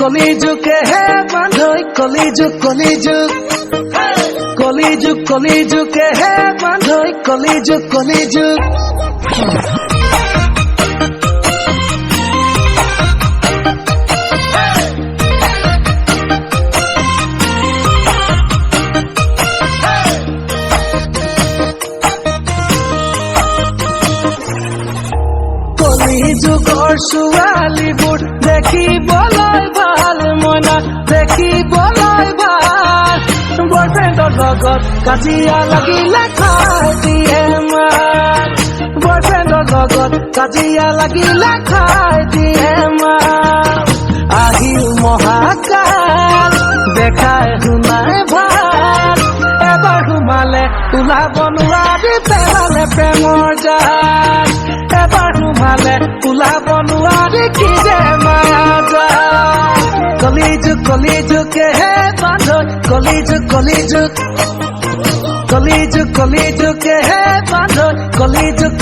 কলিযুগে হে বান্ধৈ কলিযুগে হে বান্ধৈ কলিযুগ কলিযুগৰ ছোৱালীবোৰ দেখিবলৈ ভাল মইনা দেখিবলৈ ভাল বয়ফ্ৰেণ্ডৰ লগত কাজিয়া লাগিলে খাই দিয়ে মাৰ বয়ফ্ৰেণ্ডৰ লগত কাজিয়া লাগিলে খাই দিয়ে মাৰ আহিল মহাকাল দেখাই শুনাই ভাল এবাৰ সোমালে ওলাব নোৱাৰি পেলালে প্ৰেমৰ জাল এবাৰ সোমালে ওলাব নোৱাৰি কি যে মায়া জাল কলিযুগে হে বান্ধৈ কলিযুগে হে বান্ধৈ কলিযুগ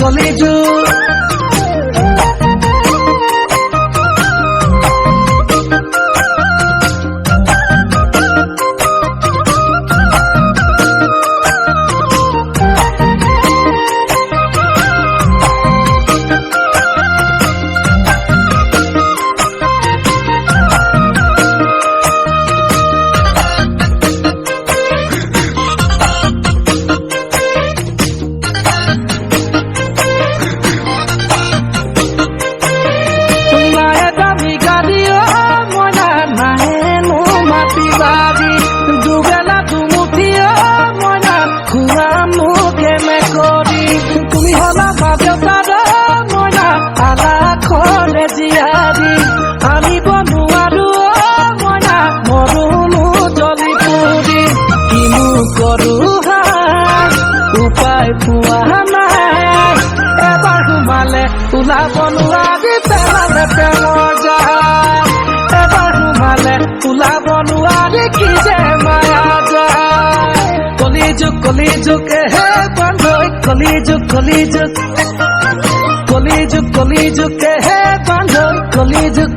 দুবেলা দুমুঠিও মইনা খুৰা মুখে মেকৰি তুমি হলা বাজেতাৰ মইনা আলাখনে জীয়াৰী আনিব নোৱাৰো মইনা মৰুনো জ্বলি পুৰি কিনো কৰো উপায় পোৱা নাই এবাৰ সোমালে ওলাব নোৱাৰি পেলালে প্ৰেমৰ জাল এবাৰ সোমালে ওলাব নোৱাৰি কি যে মায়া জাল কলিযুগে হে বান্ধৈ কলিযুগে হে বান্ধৈ কলিযুগ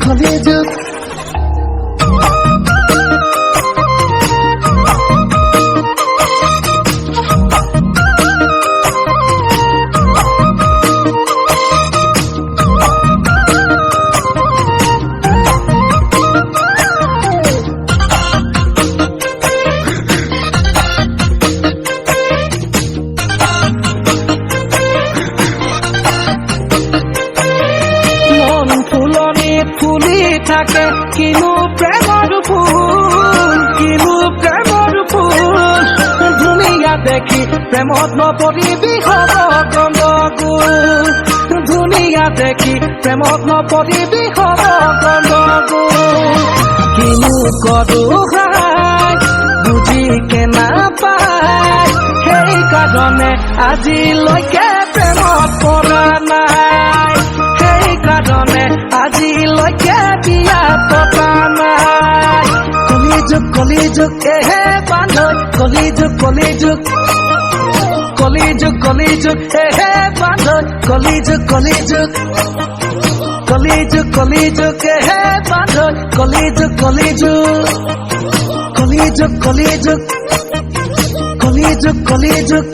ফুলি থাকে কিনো প্ৰেমৰ ফুল ধুনীয়া দেখি প্ৰেমত নপৰিবি হ'ব গণ্ডগোল ধুনীয়া দেখি প্ৰেমত নপৰিবি হ'ব গণ্ডগোল কিনো কৰো বুজি কে নাপায় সেইকাৰণে আজিলৈকে প্ৰেমত পৰা নাই সেইকাৰণে আজিলৈকে বিয়া পতা নাই কলিযুগে হে বান্ধৈ কলিযুগে হে বান্ধৈ কলিযুগে হে বান্ধৈ কলিযুগ